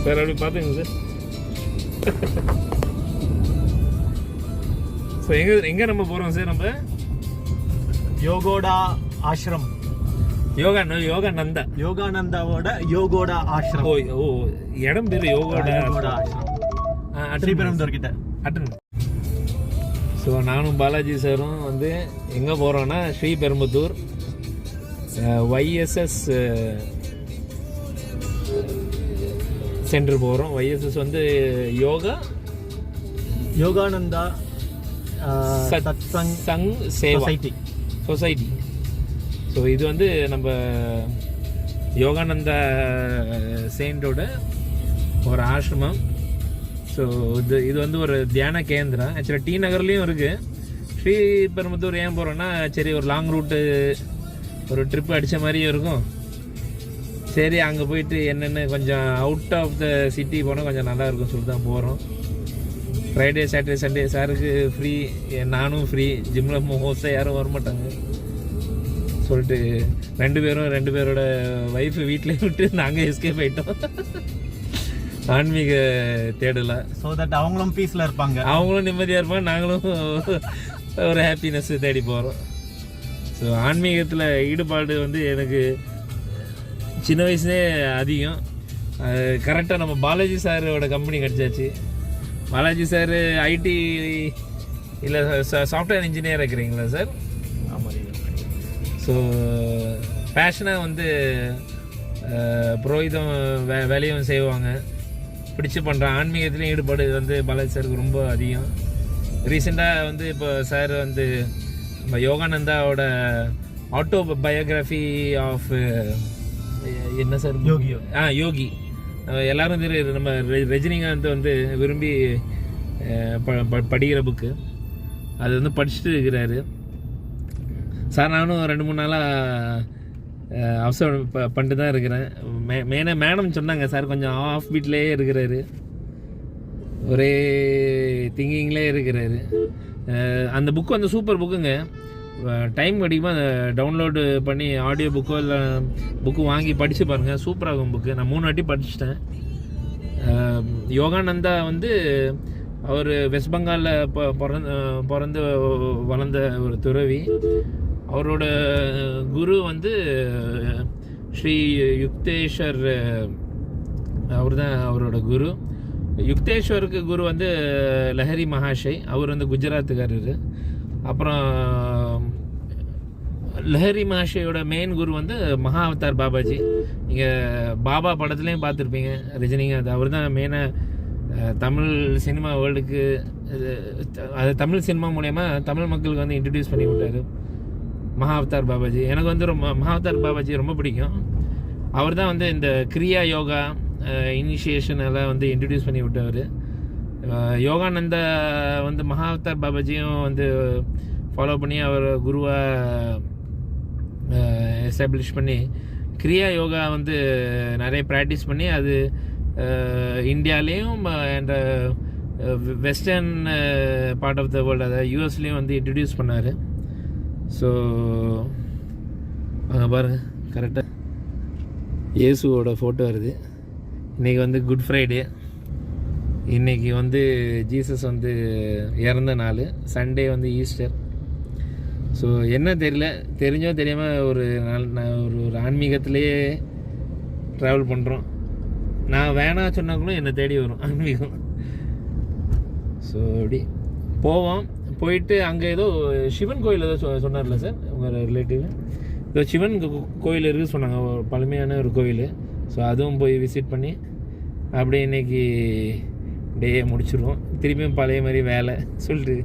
Sir அப்படி பார்த்துங்க sir. So எங்கே நம்ம போகிறோம் சார்? நம்ம யோகோடா ஆசிரம். யோகானந்தாவோட யோகோடா ஆசிரம். ஓ இடம் பேர் யோகோடா ஆசிரம். ஸ்ரீபெரும்புதூர் கிட்ட. ஸோ நானும் பாலாஜி சாரும் வந்து எங்கே போகிறோன்னா ஸ்ரீபெரும்புதூர் YSS சென்டர் போகிறோம். YSS வந்து யோகானந்தா சங் சேவா சொசைட்டி. ஸோ இது வந்து நம்ம யோகானந்தா செயின்டோட ஒரு ஆசிரமம். ஸோ இது வந்து ஒரு தியான கேந்திரம். ஆக்சுவலாக டி நகர்லேயும் இருக்குது. ஸ்ரீபெரும்புதூர் ஏன் போகிறோன்னா, சரி ஒரு லாங் ரூட்டு ஒரு ட்ரிப்பு அடித்த மாதிரியும் இருக்கும். சரி அங்கே போயிட்டு என்னென்னு கொஞ்சம் அவுட் ஆஃப் த சிட்டி போனால் கொஞ்சம் நல்லா இருக்கும் சொல்லிட்டு தான் போகிறோம். ஃப்ரைடே சாட்டர்டே சண்டே சாருக்கு ஃப்ரீ, நானும் ஃப்ரீ. ஜிம்மில் மோஸ்ட்டாக யாரும் வரமாட்டாங்க சொல்லிட்டு ரெண்டு பேரோட ஒய்ஃபு வீட்டிலே விட்டு நாங்கள் எஸ்கேப் ஆகிட்டோம். ஆன்மீக தேடலை. ஸோ தட் அவங்களும் பீஸில் இருப்பாங்க, அவங்களும் நிம்மதியாக இருப்பாங்க, நாங்களும் ஒரு ஹாப்பினஸ் தேடி போகிறோம். ஸோ ஆன்மீகத்தில் ஈடுபாடு வந்து எனக்கு சின்ன வயசுலேயே அதிகம். கரெக்டாக நம்ம பாலாஜி சாரோட கம்பெனி கிடச்சாச்சு. பாலாஜி சார் ஐடி இல்லை சாஃப்ட்வேர் இன்ஜினியர் இருக்கிறீங்களா சார்? ஆமாம். ஸோ பேஷனாக வந்து புரோகிதம் வேலையும் செய்வாங்க, பிடிச்சி பண்ணுறான். ஆன்மீகத்துலேயும் ஈடுபாடு வந்து பாலாஜி சாருக்கு ரொம்ப அதிகம். ரீசெண்டாக வந்து இப்போ சார் வந்து நம்ம யோகானந்தாவோட ஆட்டோ பயோகிராஃபி ஆஃப் என்ன சார்? யோகி. எல்லோரும் நம்ம ரஜினிகாந்த் வந்து விரும்பி படிக்கிற புக்கு, அது வந்து படிச்சுட்டு இருக்கிறாரு சார். நானும் 2-3 நாளாக அப்சர்வ் பண்ணிட்டு தான் இருக்கிறேன். மேடம் சொன்னாங்க சார் கொஞ்சம் ஆஃப் பீட்லேயே இருக்கிறாரு, ஒரே திங்கிங்லேயே இருக்கிறாரு. அந்த புக்கு வந்து சூப்பர் புக்குங்க. டைம் கிடைக்குமா டவுன்லோடு பண்ணி ஆடியோ புக்கோ இல்லை புக்கு வாங்கி படித்து பாருங்கள், சூப்பராகும் புக்கு. நான் 3 வாட்டி படிச்சுட்டேன். யோகானந்தா வந்து அவர் வெஸ்ட் பெங்காலில் பிறந்து வளர்ந்த ஒரு துறவி. அவரோட குரு வந்து ஸ்ரீ யுக்தேஸ்வர், அவர் தான் அவரோட குரு. யுக்தேஸ்வருக்கு குரு வந்து லஹரி மகாஷய், அவர் வந்து குஜராத்துக்காரர். அப்புறம் லஹரி மகாஷயோட மெயின் குரு வந்து மகா அவதார் பாபாஜி. நீங்கள் பாபா படத்துலேயும் பார்த்துருப்பீங்க ரஜினிகாந்த். அவர் தான் மெயினாக தமிழ் சினிமா வேர்ல்டுக்கு, அது தமிழ் சினிமா மூலயமா தமிழ் மக்களுக்கு வந்து இன்ட்ரடியூஸ் பண்ணி விட்டார் மகா அவதார் பாபாஜி. எனக்கு வந்து மகா அவதார் பாபாஜி ரொம்ப பிடிக்கும். அவர் தான் வந்து இந்த கிரியா யோகா இனிஷியேஷன் எல்லாம் வந்து இன்ட்ரடியூஸ் பண்ணி விட்டவர். யோகானந்தா வந்து மகா அவதார் பாபாஜியும் வந்து ஃபாலோ பண்ணி அவர் குருவாக எஸ்டாப்ளிஷ் பண்ணி கிரியா யோகா வந்து நிறைய ப்ராக்டிஸ் பண்ணி அது இந்தியாலேயும் and western part of the world, அதாவது யூஎஸ்லேயும் வந்து இன்ட்ரடியூஸ் பண்ணார். ஸோ அங்கே பாருங்கள், கரெக்டாக இயேசுவோட ஃபோட்டோ வருது. இன்றைக்கி வந்து குட் ஃப்ரைடே. இன்றைக்கி வந்து ஜீசஸ் வந்து இறந்த நாள். சண்டே வந்து ஈஸ்டர். ஸோ என்ன தெரியல, தெரிஞ்சோ தெரியாமல் ஒரு ஆன்மீகத்திலேயே ட்ராவல் பண்ணுறோம். நான் வேணாம் சொன்னால் கூட என்னை தேடி வரும் ஆன்மீகம். ஸோ அப்படி போவோம். போயிட்டு அங்கே ஏதோ சிவன் கோயில் ஏதோ சொன்னார்ல சார் உங்கள் ரிலேட்டிவ், ஏதோ சிவன் கோயில் இருக்குது சொன்னாங்க, பழமையான ஒரு கோயில். ஸோ அதுவும் போய் விசிட் பண்ணி அப்படியே இன்றைக்கி டேயை முடிச்சிடுவோம். திரும்பியும் பழைய மாதிரி வேலை சொல்லிட்டு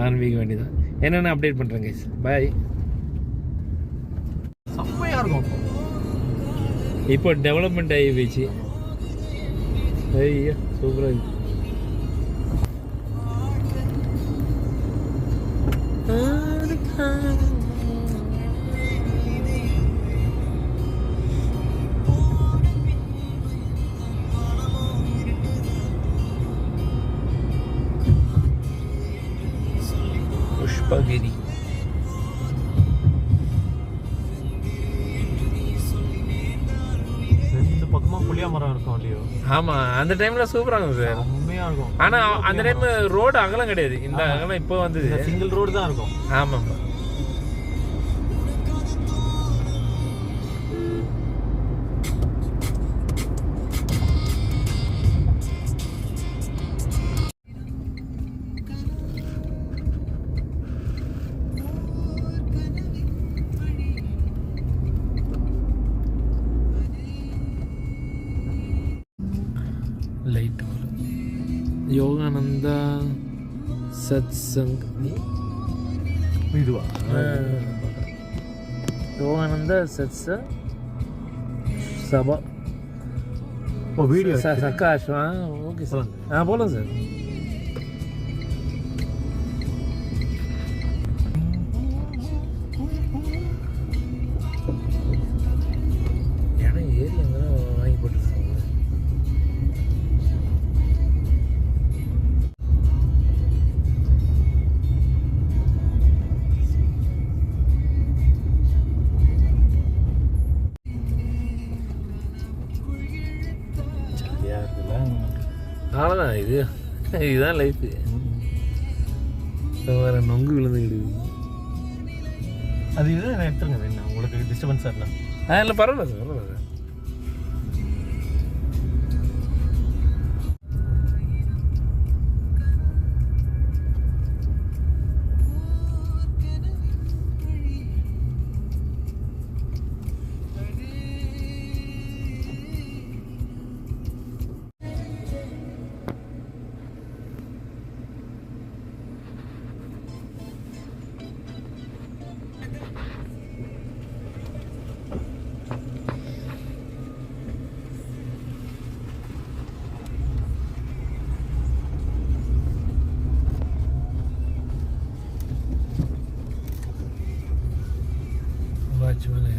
ஆரம்பிக்க வேண்டியதான். என்னென்ன அப்டேட் பண்ணுறேன் கைஸ். பாய். செம்மையாக இருக்கும். இப்போ டெவலப்மெண்ட் ஆகி போயிடுச்சு. ஐயா சூப்பராக இருக்கு. புஷ்பகிரி. ரெண்டு பக்கமாக புளிய மரம் இருக்கும் இல்லையோ, ஆமாம் அந்த டைமில் சூப்பராக இருக்கும் சார். உண்மையா இருக்கும். ஆனால் அந்த டைம் ரோடு அகலம் கிடையாது, இந்த அகலம் இப்போ வந்தது. சிங்கிள் ரோடு தான் இருக்கும். ஆமாம். லைட் யோகானந்தா சத்சங் இதுவா? யோகானந்தா சத்சங் சபா வீடியோ சக்காஷ். Okay sir. போகலாம் சார். இடம் ஏறி அங்கே வாங்கி போட்டுருக்காங்க. அவ்வளோதான், இதுதான் லைஃபு. வேறு நொங்கு விழுந்துக்கிடுது. அது இது எடுத்துருங்க. என்ன உங்களுக்கு டிஸ்டர்பன்ஸ் சார்ண்ணா? இல்லை பரவாயில்ல சார், பரவாயில்ல சார். வாட்ச் மேலே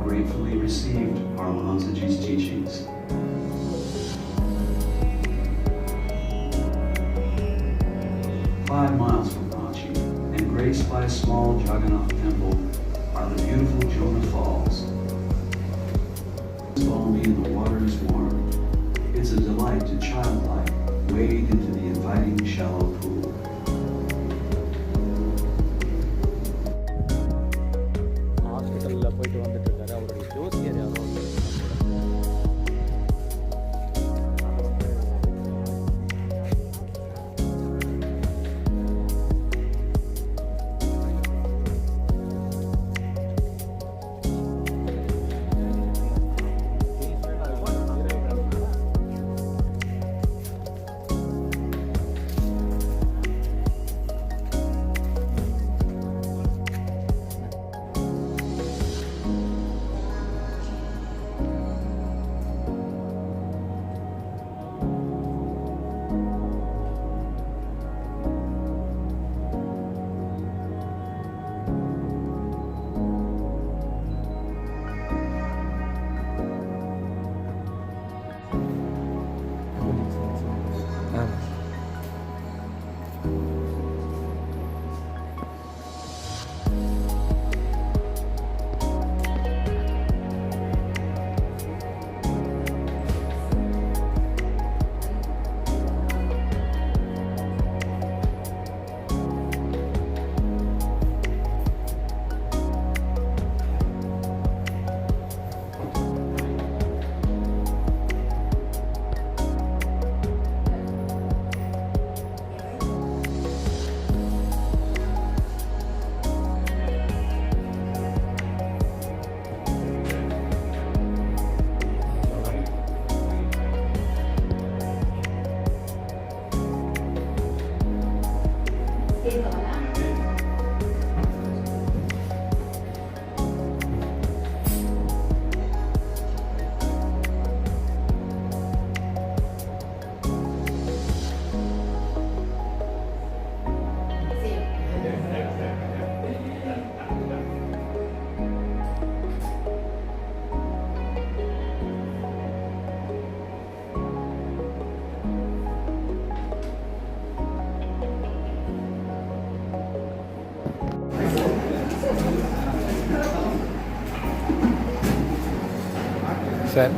gratefully received Paramahansaji's teachings. "5 miles from Ranchi and graced by a small Jagannath temple are the beautiful Jonah Falls. It's balmy and the water is warm. It's a delight to childlike wade into the inviting shallow pool." ஹாஸ்பிட்டலில் போயிட்டு வந்துட்டு இருக்காரு. அவருடைய ஜோசியர் யாரோ sir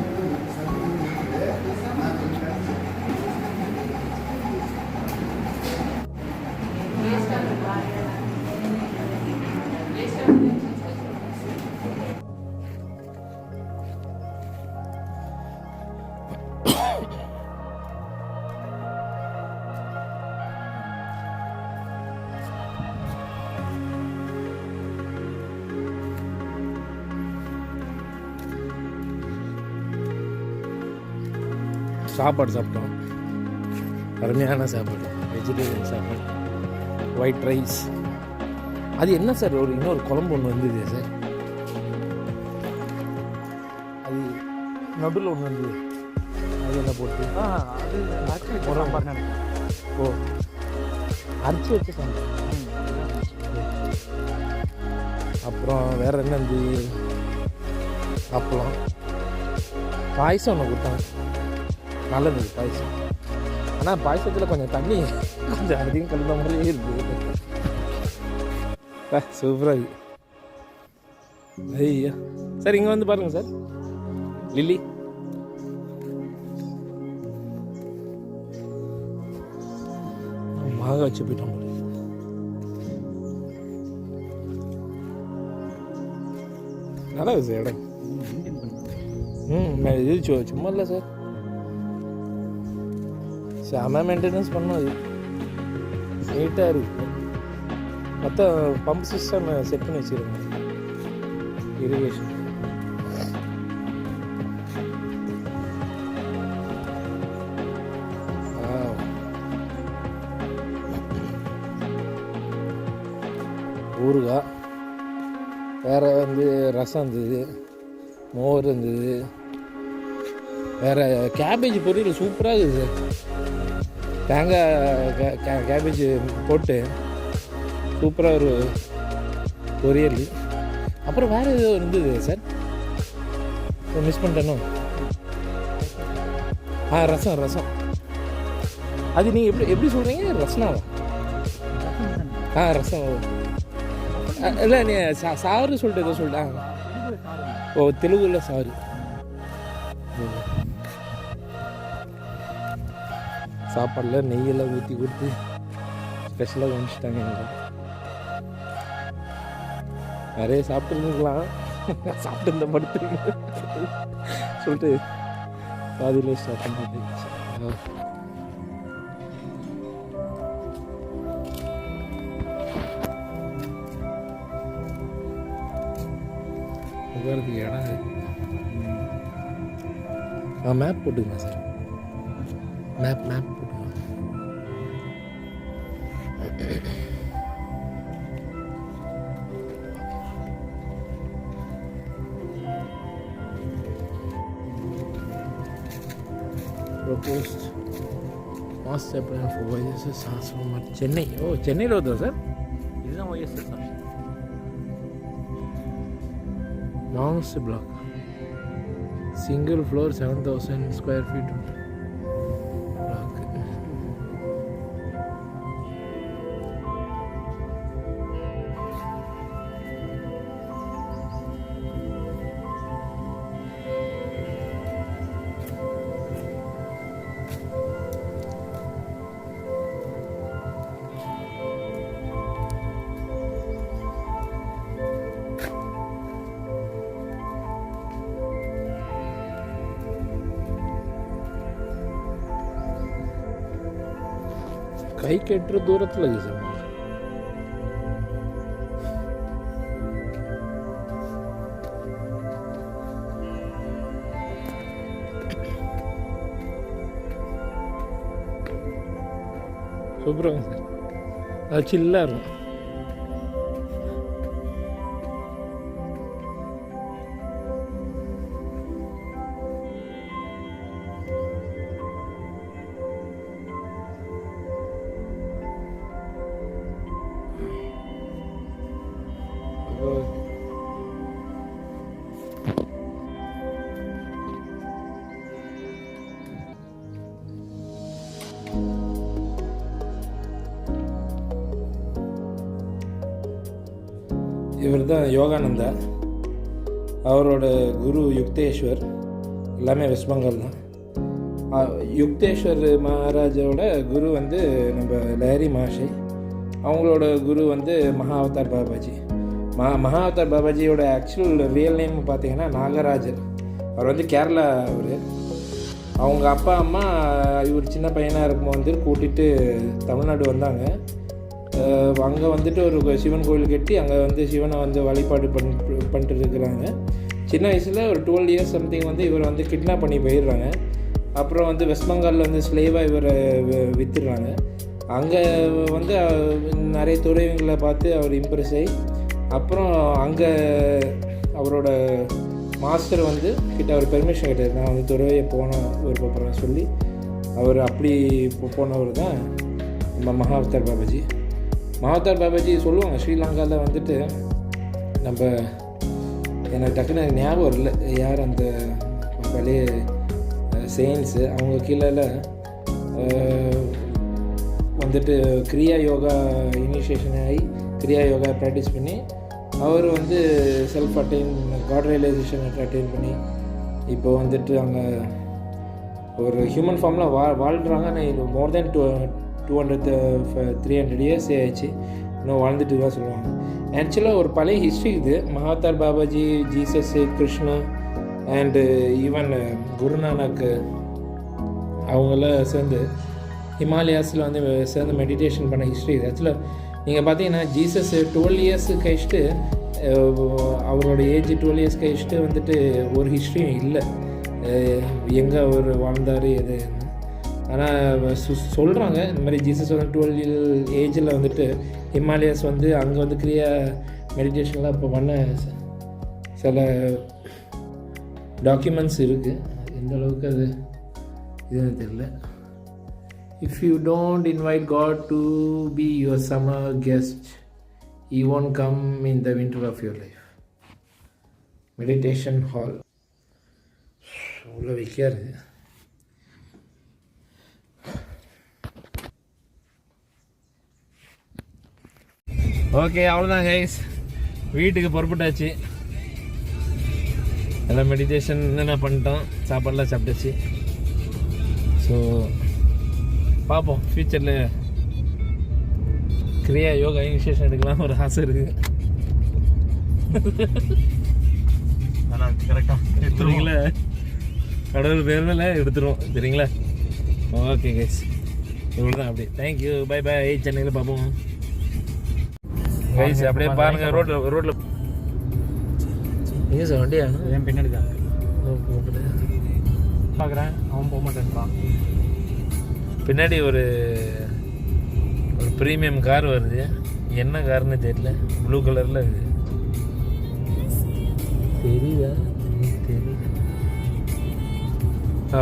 சாப்பாடு சாப்பிட்டோம். அருமையான சாப்பாடு, வெஜிடேரியன் சாப்பாடு, ஒயிட் ரைஸ். அது என்ன சார் இன்னொரு குழம்பு ஒன்று வந்தது சார், அது நடுவில் ஒன்று வந்தது, அது என்ன போட்டு அது ஆக்சுவலி சாம்பார் நினைக்கிறேன். ஓ அரைச்சி வச்சு சாம்பார். அப்புறம் வேறு என்ன இந்த அப்பளம், பாயசம் ஒன்று கொடுத்தாங்க, நல்லது பாயசம். ஆனால் பாயசத்தில் கொஞ்சம் தண்ணி கொஞ்சம் அதிகம் கலந்த மாதிரியே இருக்குது. சூப்பராக இருக்குது. ஐயா சார் இங்கே வந்து பாருங்கள் சார், லில்லி மாங்காய் வச்சு போயிட்டோம். நல்லா இருக்குது சார் இடம். இது சும்மா இல்லை சார், செம மெயின்டெனன்ஸ் பண்ணோம். அது நீட்டாக இருக்குது. மற்ற பம்ப் சிஸ்டம் செட் பண்ணி வச்சுருக்காங்க, இரிகேஷன். ஊறுகாய், வேறு வந்து ரசம் இருந்தது, மோர் இருந்தது, வேறு கேபேஜ் பொரியல் சூப்பராக இருக்குது சார். தேங்காய் கேபேஜ் போட்டு சூப்பராக ஒரு பொரியல். அப்புறம் வேறு ஏதோ இருந்தது சார், மிஸ் பண்ணிட்டேனோ. ரசம் ரசம் அது நீங்கள் எப்படி சொல்கிறீங்க, ரசனாவா? ரசம் இல்லை, நீ சாறு சொல்லிட்டு ஏதோ சொல்லிட்டாங்க. ஓ தெலுங்குல சாறு. சாப்பாடில் நெய்யெல்லாம் ஊற்றி கொடுத்து ஸ்பெஷலாக கவனிச்சிட்டாங்க. எனக்கு நிறைய சாப்பிட்டுருந்துக்கலாம், சாப்பிட்டு இந்த படுத்துருக்கு சொல்லிட்டு பாதியிலே ஸ்டார்ட் பண்ணிட்டு உட்காரத்துக்கு இடம். மேப் போட்டுக்கலாம் சார், மேப் போட்டுக்கலாம். Proposed master plan for YSS transformer Chennai. ஓ சென்னையில் வருதா சார்? இதுதான் OSS sir. Longest block, single floor, 7,000 square feet block. கை கெட்டுற தூரத்தில் இருக்குது சார். சூப்பராக சார், அது சில்லாக இருக்கும். இவர் தான் யோகானந்தா, அவரோட குரு யுக்தேஸ்வர். எல்லாமே வெஸ்ட் பெங்கால் தான். யுக்தேஸ்வர் மகாராஜோட குரு வந்து நம்ம லஹரி மஹாஷய், அவங்களோட குரு வந்து மகா அவதார் பாபாஜி. மகா அவதார் பாபாஜியோட ஆக்சுவல் ரியல் நேம் பார்த்தீங்கன்னா நாகராஜர். அவர் வந்து கேரளா. அவங்க அப்பா அம்மா இவர் சின்ன பையனாக இருக்கும்போது வந்து கூட்டிகிட்டு தமிழ்நாடு வந்தாங்க. அங்கே வந்துட்டு ஒரு சிவன் கோயில் கட்டி அங்கே வந்து சிவனை வந்து வழிபாடு பண்ணிட்டு இருக்கிறாங்க. சின்ன வயசில் ஒரு 12 இயர்ஸ் சம்திங் வந்து இவரை வந்து கிட்னாப் பண்ணி போயிடுறாங்க. அப்புறம் வந்து வெஸ்ட் பெங்காலில் வந்து ஸ்லேவாக இவரை விற்றுடுறாங்க. அங்கே வந்து நிறைய துறவிகளை பார்த்து அவர் இம்ப்ரெஸ் ஆகி அப்புறம் அங்கே அவரோட மாஸ்டர் வந்து கிட்ட அவர் பெர்மிஷன் கேட்டார், நான் வந்து துறவியை விருப்பப்படுறேன் சொல்லி அவர் அப்படி போனவர் தான் நம்ம மகா அவதார் பாபாஜி. மகா அவதார் பாபாஜி சொல்லுவாங்க ஸ்ரீலங்காவில் வந்துட்டு நம்ம எனக்கு டக்குன்னு ஞாபகம் இல்லை யார் அந்த பழைய செயின்ஸு, அவங்க கீழே வந்துட்டு கிரியா யோகா இனிஷியேஷன் ஆகி கிரியா யோகா ப்ராக்டிஸ் பண்ணி அவர் வந்து self attain God realisation attain பண்ணி இப்போ வந்துட்டு அங்கே ஒரு ஹியூமன் ஃபார்மில் வாழ்கிறாங்க. ஆனால் மோர் தென் 200-300 இயர்ஸ் ஆயிடுச்சு, இன்னும் வாழ்ந்துட்டு தான் சொல்லுவாங்க. ஆக்சுவலாக ஒரு பழைய ஹிஸ்ட்ரி இது. மகா Avatar Babaji, Jesus, Krishna and even Guru Nanak அவங்களாம் சேர்ந்து ஹிமாலயாஸில் வந்து சேர்ந்து மெடிடேஷன் பண்ண ஹிஸ்ட்ரி இது. ஆக்சுவலாக நீங்கள் பார்த்தீங்கன்னா ஜீசஸ் 12 இயர்ஸ் கழிச்சுட்டு அவரோட ஏஜ் 12 இயர்ஸ் கழிச்சுட்டு வந்துட்டு ஒரு ஹிஸ்ட்ரியும் இல்லை எங்கே அவர் வாழ்ந்தார் எது. ஆனால் சொல்கிறாங்க இந்த மாதிரி ஜீசஸ் வந்து 12 ஏஜில் வந்துட்டு ஹிமாலயாஸ் வந்து அங்கே வந்து கிரியா மெடிடேஷன்லாம் இப்போ பண்ண சில டாக்குமெண்ட்ஸ் இருக்குது. எந்த அளவுக்கு அது இதுன்னு தெரியல. If you don't invite God to be your summer guest, he won't come in the winter of your life. Meditation hall அவ்வளோ வைக்காது. ஓகே, அவ்வளோதான் கைஸ், வீட்டுக்கு புறப்பட்டாச்சு. எல்லாம் மெடிடேஷன் என்னென்ன பண்ணிட்டோம், சாப்பாடெலாம் சாப்பிட்டாச்சு. ஸோ பார்ப்போம் ஃப்யூச்சரில் கிரியா யோகா இனிஷியேஷன் எடுக்கலாம் ஒரு ஆசை இருக்குது. கரெக்டாக எடுத்துருவீங்களா? கடவுள் பேரில் எடுத்துருவோம் சரிங்களா? ஓகே கைஸ், இவ்வளோ தான். அப்படியே தேங்க்யூ, பை பை. சென்னையில் பார்ப்போம் கைஸ். அப்படியே பாருங்கள் ரோட்டில் எங்கே சார் வண்டியா? என் பின்னாடி தான் பார்க்குறேன், அவன் போக மாட்டேன்றான். பின்னாடி ஒரு ப்ரீமியம் கார் வருது, என்ன காருன்னு தெரியல, ப்ளூ கலரில் இருக்குது. தெரியுதா? தெரியல.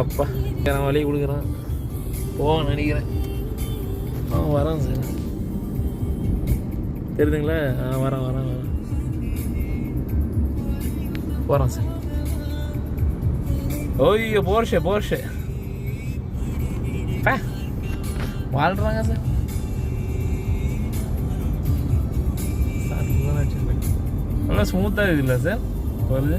அப்பா நான் வழி கொடுக்குறான், போவான்னு நினைக்கிறேன். வரான் சார், தெரியுதுங்களா? வரேன் போகிறோம் சார். ஓய்யோ, போர்ஷே வாழ்றாங்க சார். நல்லா ஸ்மூத்தாக இருக்குல்ல சார் வருது.